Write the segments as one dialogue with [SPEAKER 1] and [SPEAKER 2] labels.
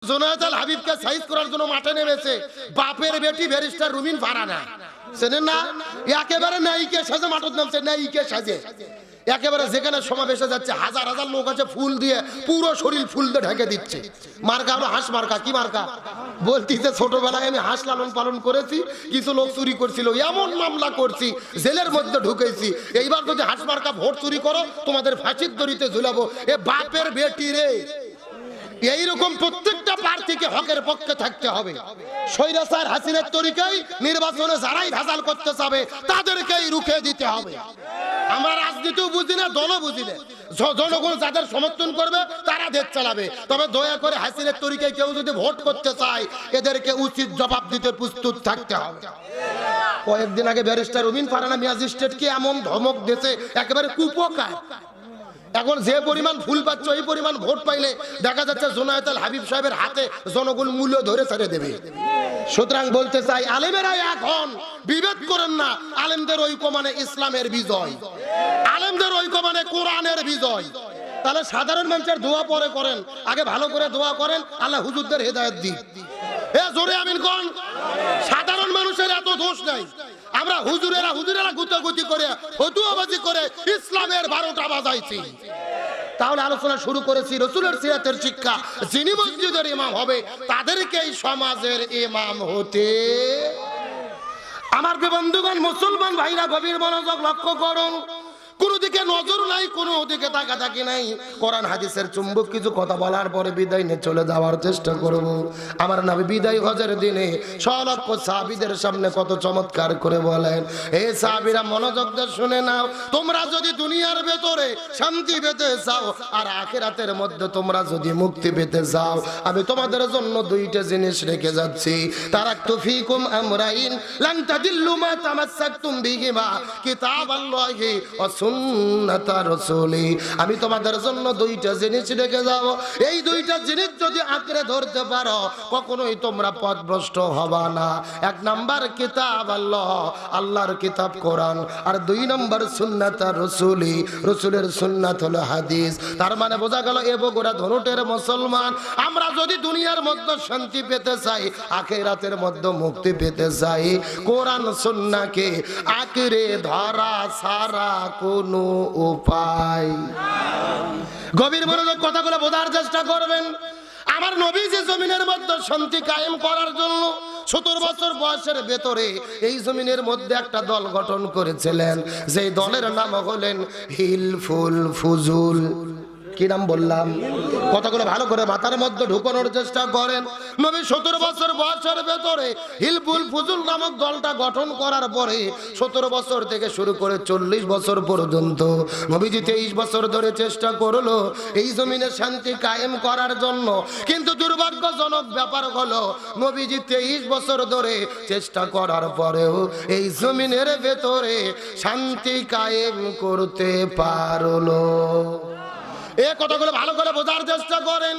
[SPEAKER 1] জুনায়েদ আল হাবিবকে সাইজ করার জন্য মাঠে নেমেছে বাপের বেটি ব্যারিস্টার রুমিন ফারানা, চেনেন না? একেবারে নায়িকা সাজে মাঠে নামছে, নায়িকা সাজে একেবারে যেখানে সমাবেশে যাচ্ছে হাজার হাজার লোক আছে ফুল দিয়ে পুরো শরীর ফুল দিয়ে ঢেকে দিচ্ছে। মার্কা হলো হাঁস মার্কা। কি মার্কা? বলতিছে ছোটবেলায় আমি হাঁস লালন পালন করেছি, কিছু লোক চুরি করছিল, এমন মামলা করছি জেলের মধ্যে ঢুকেছি, এইবার যদি হাঁস মার্কা ভোট চুরি করো তোমাদের ফাঁসির দড়িতে ঝুলাবো। এ বাপের বেটি রে, এইরকম প্রত্যেকটা প্রার্থীকে হকের পক্ষে থাকতে হবে। স্বৈরাচার হাসিনার তরিকায় নির্বাচনে যারাই ভেজাল করতে চাবে তাদেরকেই রুখে দিতে হবে। আমরা রাজনীতিও বুঝি না, দলও বুঝি না, জনগণ যাদের সমর্থন করবে তারা দেশ চালাবে। তবে দয়া করে হাসিনার তরিকায় কেউ যদি ভোট করতে চায় এদেরকে উচিত জবাব দিতে প্রস্তুত থাকতে হবে। কয়েকদিন আগে ব্যারিস্টার রুমিন ফারানা ম্যাজিস্ট্রেটকে এমন ধমক দিয়েছে একেবারে কুপকার। এখন যে পরিমাণ ফুল পাচ্ছে ওই পরিমাণ ভোট পাইলে দেখা যাচ্ছে জুনায়েদ আল হাবিব সাহেবের হাতে জনগণ মূল্য ধরে ছেড়ে দেবে। সুতরাং বলতে চাই আলেমেরা এখন বিভেদ করেন না। আলেমদের ঐক্য মানে ইসলামের বিজয়, আলেমদের ঐক্য মানে কোরআনের বিজয়। তাহলে সাধারণ মানুষের দোয়া পরে করেন, আগে ভালো করে দোয়া করেন আল্লাহ হুজুরদের হেদায়েত দিক। এ জোরে আমিন কোন। সাধারণ মানুষের এত দোষ নাই। আমরা হুজুরেরা গুতাগুতি করে ফতুয়াবাজি করে ইসলামের 12টা বাজাইছি। তাহলে আলোচনা শুরু করেছি রাসূলের সিরাতের শিক্ষা। যিনি মসজিদের ইমাম হবে তাদেরকেই সমাজের ইমাম হতে। আমার বন্ধুগণ মুসলমান ভাইরা গভীর মনোযোগ লক্ষ্য করুন। কোন দিকে নজর নাই, কোন দিকে তাকাতাকি নাই। কোরআন হাদিসের চুম্বক কিছু কথা বলার পরে বিদায় নিয়ে চলে যাওয়ার চেষ্টা করব। আমার নবী বিদায় হজের দিনে সলক্ষ সাহাবীদের সামনে কত চমৎকার করে বলেন, হে সাহাবীরা মনোযোগ দিয়ে শুনে নাও, তোমরা যদি দুনিয়ার ভেতরে শান্তি পেতে চাও আর আখিরাতের মধ্যে তোমরা যদি মুক্তি পেতে চাও, আমি তোমাদের জন্য দুইটা জিনিস রেখে যাচ্ছি। তারাকতু ফীকুম আমরাইন লান তাদিল্লু মা তামাসসাকতুম বিহিমা কিতাবাল্লাহি ওয়া সুন্নাতা রাসূলি। আমি তোমাদের জন্য দুইটা জিনিস রেখে যাব। এই দুইটা জিনিস যদি আঁকড়ে ধরতে পারো কখনোই তোমরা পথভ্রষ্ট হবা না। এক নাম্বার কিতাব আল্লাহ, আল্লাহর কিতাব কোরআন, আর দুই নাম্বার সুন্নাতা রাসূলি, রাসূলের সুন্নাত হলো হাদিস। তার মানে বোঝা গেল এ বগুড়া ধনুটের মুসলমান, আমরা যদি দুনিয়ার মধ্যে শান্তি পেতে চাই, আখিরাতের মধ্যে মুক্তি পেতে চাই, কোরআন সুন্নাহকে আঁকড়ে ধরা সারা কোনো উপায়। গভীর মনোযোগ কথাগুলো বোঝার চেষ্টা করবেন। আমার নবী যে জমিনের মধ্যে শান্তি কায়েম করার জন্য 70 বছর বয়সের ভেতরে এই জমিনের মধ্যে একটা দল গঠন করেছিলেন, যেই দলের নাম হলেন হিলফুল ফুজুল। কি নাম বললাম? কথাগুলো ভালো করে মাথার মধ্যে ঢুকানোর চেষ্টা করেন। নবী 70 বছর বয়সের ভেতরে হিলফুল ফুজুল নামক দলটা গঠন করার পরে 17 বছর থেকে শুরু করে 40 বছর পর্যন্ত নবীজি 23 বছর ধরে চেষ্টা করলো এই জমিনে শান্তি কায়েম করার জন্য। কিন্তু দুর্ভাগ্যজনক ব্যাপার হলো নবীজি 23 বছর ধরে চেষ্টা করার পরেও এই জমিনের ভেতরে শান্তি কায়েম করতে পারলো। এই কথাগুলো ভালো করে বোঝার চেষ্টা করেন।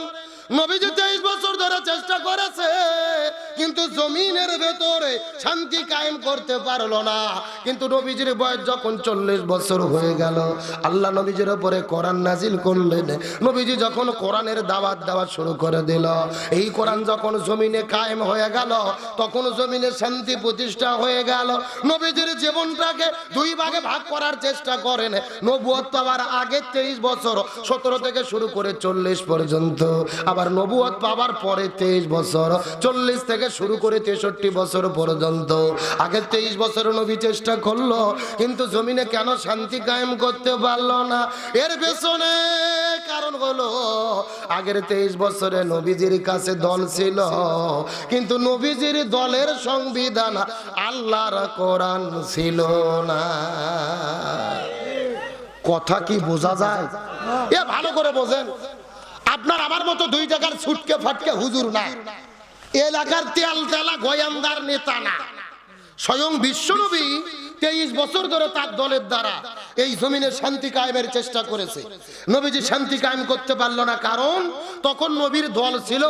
[SPEAKER 1] নবীজি 23 বছর ধরে চেষ্টা করেছে কিন্তু জমিনের ভেতরে শান্তি কায়েম করতে পারলো না। কিন্তু নবীজির বয়স যখন 40 বছর হয়ে গেল, আল্লাহ নবীজির উপরে কোরআন নাজিল করলেন। নবীজি যখন কোরআনের দাওয়াত দেওয়া শুরু করে দিল, এই কোরআন যখন জমিনে কায়েম হয়ে গেল, তখন জমিনে শান্তি প্রতিষ্ঠা হয়ে গেল। নবীজির জীবনটাকে দুই ভাগে ভাগ করার চেষ্টা করেন। নবুয়ত পাওয়ার আগে 23 বছর, 17 থেকে শুরু করে 40 পর্যন্ত, আবার নবুয়ত পাওয়ার পরে 23 বছর, 40 থেকে শুরু করে 63 বছর পর্যন্ত। আগে 23 বছর নবী চেষ্টা করলো কিন্তু জমিনে কেন শান্তি কায়েম করতে পারলো না? এর পেছনে কারণ হলো আগের 23 বছরে নবীজির কাছে দল ছিল কিন্তু নবীজির দলের সংবিধান আল্লাহর কোরআন ছিল না। কথা কি বোঝা যায়? এ ভালো করে বোঝেন। আপনার আমার মতো দুই জায়গার ছুটকে ফাটকে হুজুর না, এলাকার তেল তেলা গোয়েন্দার নেতা না। স্বয়ং বিশ্বনবী 23 বছর ধরে তার দলের দ্বারা এই জমিনে শান্তি কায়েমের চেষ্টা করেছে। নবীজি শান্তি কায়েম করতে পারলো না, কারণ তখন নবীর দল ছিল,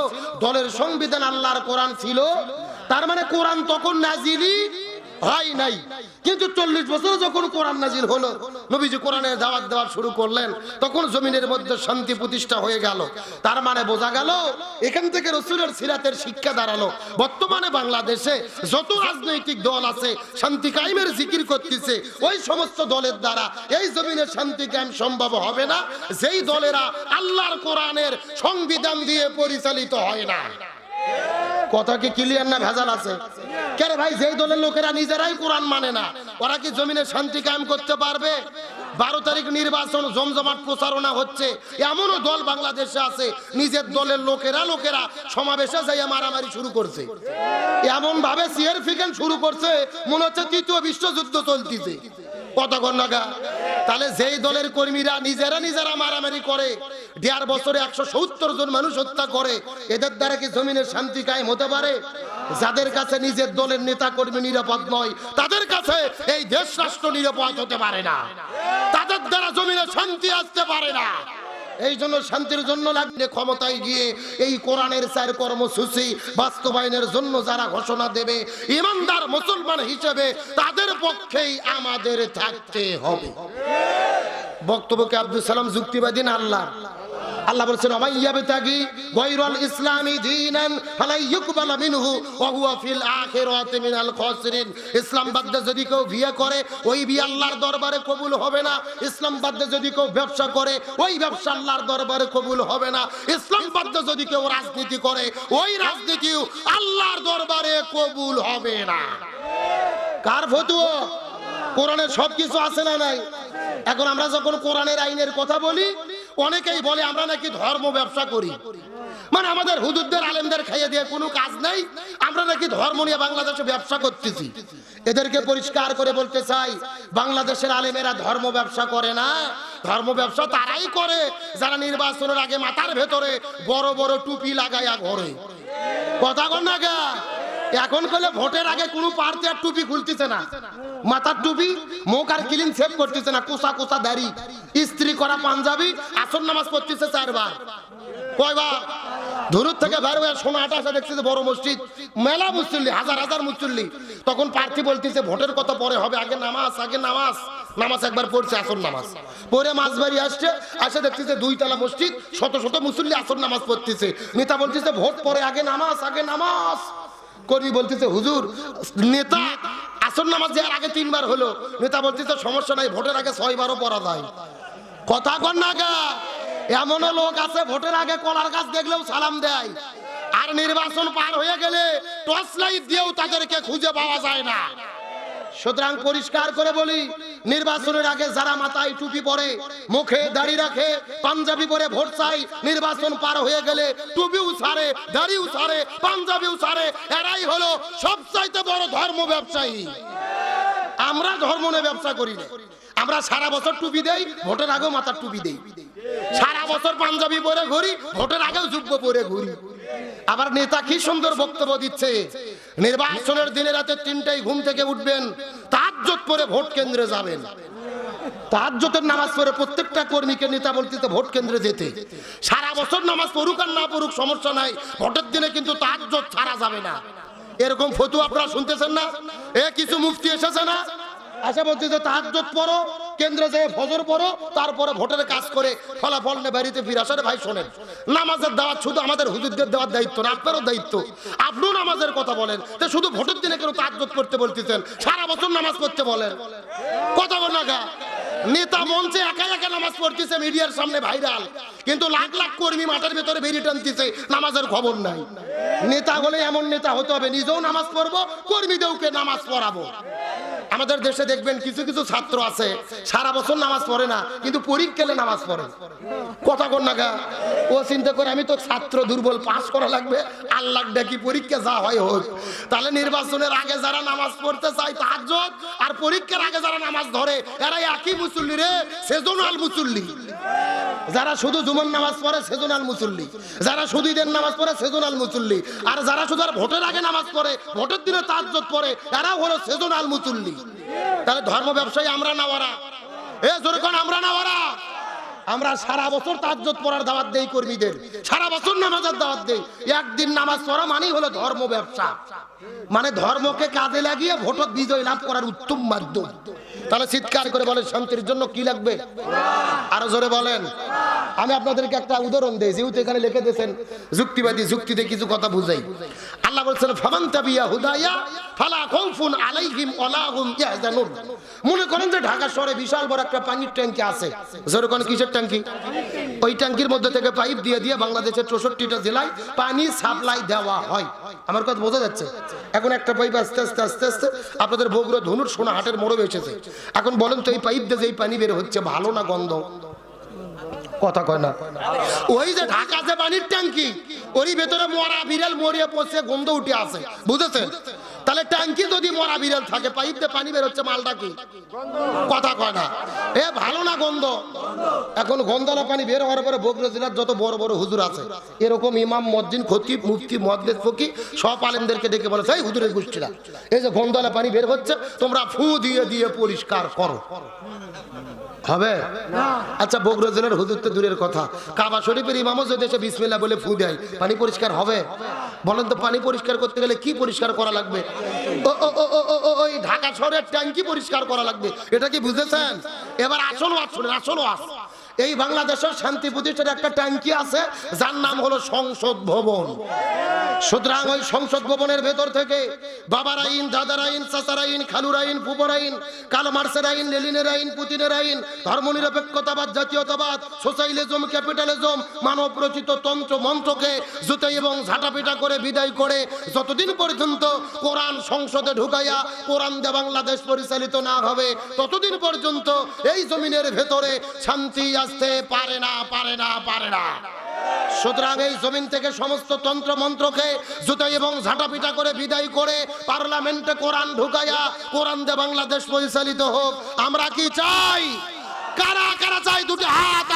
[SPEAKER 1] দলের সংবিধান আল্লাহর কোরআন ছিল। তার মানে কোরআন তখন নাজিলই হয় নাই। কিন্তু 40 বছর যখন কোরআন নাজিল হলো, নবীজি কোরআনের দাওয়াত দেওয়া শুরু করলেন, তখন জমিনের মধ্যে শান্তি প্রতিষ্ঠা হয়ে গেল। তার মানে বোঝা গেল এখান থেকে রাসূলের সিরাতের শিক্ষা দাঁড়ালো, বর্তমানে বাংলাদেশে যত রাজনৈতিক দল আছে শান্তি কায়েমের জিকির করতেছে, ওই সমস্ত দলের দ্বারা এই জমিনে শান্তি কায়েম সম্ভব হবে না, যেই দলেরা আল্লাহর কোরআনের সংবিধান দিয়ে পরিচালিত হয় না। কথা কি ক্লিয়ার না ভেজাল আছে? কেন ভাই, যেই দলের লোকেরা নিজেরাই কোরআন মানে না, ওরা কি জমিনে শান্তি কায়েম করতে পারবে? 12 তারিখ নির্বাচন, জমজমাট প্রচারণা হচ্ছে, এমনও দল বাংলাদেশে আছে নিজের দলের লোকেরা সমাবেশে যাইয়া মারামারি শুরু করছে, এমন ভাবে সিয়ার ফিকেন শুরু করছে মনে হচ্ছে 3য় বিশ্বযুদ্ধ চলতেছে। কতক্ষণ লাগা? তাহলে যেই দলের কর্মীরা নিজেরা মারামারি করে, 1.5 বছরে 170 জন মানুষ হত্যা করে, এদের দ্বারা কি জমিনের শান্তি কায়েম হতে পারে? যাদের কাছে নিজের দলের নেতা কর্মী নিরাপদ নয়, তাদের কাছে এই দেশ রাষ্ট্র নিরাপদ হতে পারে না, তাদের দ্বারা জমিনে শান্তি আসতে পারে না। এই জন্য শান্তির জন্য লাগলে ক্ষমতায় গিয়ে এই কোরআনের 4 কর্মসূচি বাস্তবায়নের জন্য যারা ঘোষণা দেবে, ইমানদার মুসলমান হিসেবে তাদের পক্ষেই আমাদের থাকতে হবে। বক্তব্যকে আব্দুল সালাম যুক্তিবাদী না আল্লাহ বলছেন, ওয়াইয়াবতাগি গায়রাল ইসলামি দীনান ফালা ইউকবালা মিনহু ওয়া হুয়া ফিল আখিরাতি মিনাল খাসিরিন। ইসলাম বাদে যদি কেউ বিয়ে করে, ওই বিয়ে আল্লাহর দরবারে কবুল হবে না। ইসলাম বাদে যদি কেউ ব্যবসা করে, ওই ব্যবসা আল্লাহর দরবারে কবুল হবে না। ইসলাম বাদে যদি কেউ রাজনীতি করে, ওই রাজনীতিও আল্লাহর দরবারে কবুল হবে না। কার ফতোয়া? কোরআনের সবকিছু আছে না নাই? এখন আমরা যখন কোরআনের আইনের কথা বলি, অনেকেই বলে আমরা নাকি ধর্ম ব্যবসা করি, মানে আমাদের হুজুরদের আলেমদের খাইয়ে দিয়ে কোনো কাজ নাই, আমরা নাকি ধর্ম নিয়ে বাংলাদেশে ব্যবসা করতেছি। এদেরকে পরিষ্কার করে বলতে চাই, বাংলাদেশের আলেমেরা ধর্ম ব্যবসা করে না। ধর্ম ব্যবসা তারাই করে যারা নির্বাচনের আগে মাথার ভেতরে বড় বড় টুপি লাগাইয়া ঘরে। কথা কন না গা? এখন কলে ভোটের আগে কোনো প্রার্থী আর টুপি খুলতেছে না, মাথার টুপি, মুখ আর ক্লিন শেভ করতেছে না, কোসা দাড়ি, ইস্ত্রি করা পাঞ্জাবি, আসর নামাজ পড়তেছে 4 বার। কয়বার? ধুরুর থেকে বের হয়ে সোনাহাটা আসা দেখতেছে বড় মসজিদ, মেলা মুসল্লি, হাজার মুসল্লি। তখন প্রার্থী বলতেছে ভোটের কথা পরে হবে, আগে নামাজ একবার পড়ছে, আসর নামাজ পরে মাঝবাড়ি আসে দেখতেছে 2 তলা মসজিদ, শত মুসল্লি আসর নামাজ পড়তেছে। নেতা বলতেছে ভোট পরে, আগে নামাজ। কর্মী বলতেছে হুজুর, নেতা আসর নামাজ যাওয়ার আগে 3 বার হলো, নেতা বলতেছে সমস্যা নাই, ভোটের আগে 6 বারও পড়া যায়। কথা কন না গা? এমনও লোক আছে ভোটের আগে কলার গাছ দেখলেও সালাম দেয়, আর নির্বাচন পার হয়ে গেলে টর্চ লাইট দিয়েও তাদেরকে খুঁজে পাওয়া যায় না। সুতরাং পরিষ্কার করে বলি, নির্বাচনের আগে যারা মাথায় টুপি পরে, মুখে দাড়ি রাখে, পাঞ্জাবি পরে ভোট চাই, নির্বাচন পার হয়ে গেলে টুপিও ছাড়ে, দাড়িও ছাড়ে, পাঞ্জাবিও ছাড়ে, এরাই হলো সবচাইতে বড় ধর্ম ব্যবসায়ী। আমরা ধর্ম নিয়ে ব্যবসা করি না। আমরা সারা বছর টুপি দেই, ভোটের আগেও মাথার টুপি দেই, সারা বছর পাঞ্জাবি পরে ঘুরি, ভোটের আগেও জুব্বো পরে ঘুরি। আবার নেতা কি সুন্দর বক্তব্য দিচ্ছে, নির্বাচনের দিনে রাতে 3টায় ঘুম থেকে উঠবেন, তাহাজ্জুদ পড়ে ভোট কেন্দ্রে যাবেন। তাহাজ্জুদের নামাজ পড়ে প্রত্যেকটা কর্মীকে নেতা বলতেছে ভোট কেন্দ্রে যেতে। সারা বছর নামাজ পড়ুক আর না পড়ুক সমস্যা নাই, ভোটের দিনে কিন্তু তাহাজ্জুদ ছাড়া যাবে না। এরকম ফতোয়া আপনারা শুনতেছেন না? কিছু মুফতি এসেছে না, আশা বলছে যে তাহাজ্জুদ পড়ো, কেন্দ্রে যেয়ে ফজর পড়ো, তারপরে ভোটের কাজ করে ফলাফল নিয়ে বাড়িতে ফিরে আসে। ভাই শোনেন, নামাজের দাওয়াত শুধু আমাদের হুজুরদের দেওয়ার দায়িত্ব না, আপনারও দায়িত্ব। আপনিও নামাজের কথা বলেন, তো শুধু ভোটের দিনে কেন তাহাজ্জুদ করতে বলতেছেন? সারা বছর নামাজ পড়তে বলেন। কথা বল না গা? নেতা মঞ্চে একা নামাজ পড়তেছে, মিডিয়ার সামনে ভাইরাল, কিন্তু লাখ কর্মী মাঠের ভেতরে বেরিয়ে টানতেছে, নামাজের খবর নাই। নেতা হলে এমন নেতা হতে হবে, নিজেও নামাজ পড়বো, কর্মীদেরকে নামাজ পড়াবো। আমাদের দেশে দেখবেন কিছু ছাত্র আছে সারা বছর নামাজ পড়ে না, কিন্তু পরীক্ষালে নামাজ পড়ে। কথা কন না গা? ও চিন্তা করে আমি তো ছাত্র দুর্বল, পাস করা লাগবে, আল্লাহ ডাকি পরীক্ষা যা হয় হোক। তাহলে নির্বাচনের আগে যারা নামাজ পড়তে চায় তাহাজ্জুদ, আর পরীক্ষার আগে যারা নামাজ ধরে, এরা একই মুসল্লি রে, সেজনাল মুসল্লি। যারা শুধু জুমার নামাজ পড়ে সেজনাল মুসল্লি, যারা শুধু ঈদের নামাজ পড়ে সেজনাল মুসল্লি, আর যারা শুধু ভোটের আগে নামাজ পড়ে, ভোটের দিনে তাহাজ্জুদ পড়ে, এরাও হলো সেজনাল মুসল্লি। তাহলে ধর্ম ব্যবসায়ী আমরা না ওরা? জোরে কোন আমরা না ওরা? আমরা সারা বছর তাহাজ্জুদ পড়ার দাওয়াত দেই কর্মীদের, সারা বছর নামাজের দাওয়াত দেই, একদিন নামাজ পড়া মানেই হলো ধর্ম ব্যবসা, মানে ধর্মকে কাজে লাগিয়ে ভোটত বিজয় লাভ করার উত্তম মাধ্যম। তাহলে চিৎকার করে বলেন শান্তির জন্য কি লাগবে? আরো জোরে বলেন। আমি আপনাদেরকে একটা উদাহরণ দেই, যেহেতু এখানে লিখে দিয়েছেন যুক্তিবাদী, যুক্তিতে কিছু কথা বুঝাই। আল্লাহ বলছেন ফামান তাবিয়া হুদায়া ফালা খাউফুন আলাইহিম ওয়ালা হুম ইয়াহজানুন। মনে করেন যে ঢাকা শহরে বিশাল বড় একটা পানির ট্যাঙ্কি আছে, জোরে কোন কিসের ট্যাঙ্কি? ওই ট্যাঙ্কির মধ্যে থেকে পাইপ দিয়ে দিয়ে বাংলাদেশের 64টা জেলায় পানি সাপ্লাই দেওয়া হয়। আমার কথা বোঝা যাচ্ছে? এখন একটা পাইপ আস্তে আস্তে আস্তে আস্তে আপনাদের বগুড়া ধনুর সোনাহাটের মোড়ে এসেছে। এখন বলেন তো এই পাইপ দিয়ে যে এই পানি বের হচ্ছে ভালো না গন্ধ? কথা কয় না। ওই যে ঢাকা যে পানির ট্যাঙ্কি, ওরই ভেতরে মরা বিড়াল মরিয়ে পচে গন্ধ উঠে আছে, বুঝেছেন? তাহলে ট্যাঙ্কি যদি মরা বিড়াল থাকে, পাইপ দিয়ে পানি বের হচ্ছে মালটা কি? কথা কয় না। এ ভালো না গন্ধ? এখন গন্ধলা পানি বের হওয়ার পরে বগুড়া জেলার যত বড় বড় হুজুর আছে, এরকম ইমাম, মুয়াজ্জিন, খতিব, মুফতি, মুহাদ্দিস, ফকিহ সব আলেমদেরকে ডেকে বলে, এই হুজুরের গোষ্ঠীরা, এই যে গন্ধলা পানি বের হচ্ছে তোমরা ফু দিয়ে দিয়ে পরিষ্কার করো। হবে না? আচ্ছা, বগুড়া জেলার হুজুর তো দূরের কথা, কাবা শরীফের ইমামও যদি এসে বিসমিল্লাহ বলে ফু দেয়, পানি পরিষ্কার হবে? বলেন তো, পানি পরিষ্কার করতে গেলে কি পরিষ্কার করা লাগবে? ওই ঢাকা শহরের ট্যাঙ্কি পরিষ্কার করা লাগবে। এটা কি বুঝেছেন? এবার আসল ওয়াজ শুনেন, আসল ওয়াজ। এই বাংলাদেশের শান্তি প্রতিষ্ঠার একটা ট্যাঙ্কি আছে, যার নাম হলো সংসদ ভবন। সুতরাং ওই সংসদ ভবনের ভেতর থেকে বাবার আইন, দাদার আইন, চাচার আইন, খালুর আইন, ফুপর আইন, কালো মার্সের আইন, লেনিনের আইন, পুতিনের আইন, ধর্মনিরপেক্ষতাবাদ, জাতীয়তাবাদ, সোশ্যালিজম, ক্যাপিটালিজম, মানব রচিত তন্ত্র মন্ত্রকে জুতাই এবং ঝাঁটাপিটা করে বিদায় করে যতদিন পর্যন্ত কোরআন সংসদে ঢুকাইয়া কোরআন দিয়ে বাংলাদেশ পরিচালিত না হবে, ততদিন পর্যন্ত এই জমিনের ভেতরে শান্তি আসতে পারে না, পারে না, পারে না। সুতরাং এই জমিন থেকে সমস্ত তন্ত্র মন্ত্রকে জুতাই এবং ঝাঁটাপিটা করে বিদায় করে পার্লামেন্টে কোরআন ঢুকাইয়া কোরআন দিয়ে বাংলাদেশ পরিচালিত হোক। আমরা কি চাই? কারা কারা চাই? দুটি হাত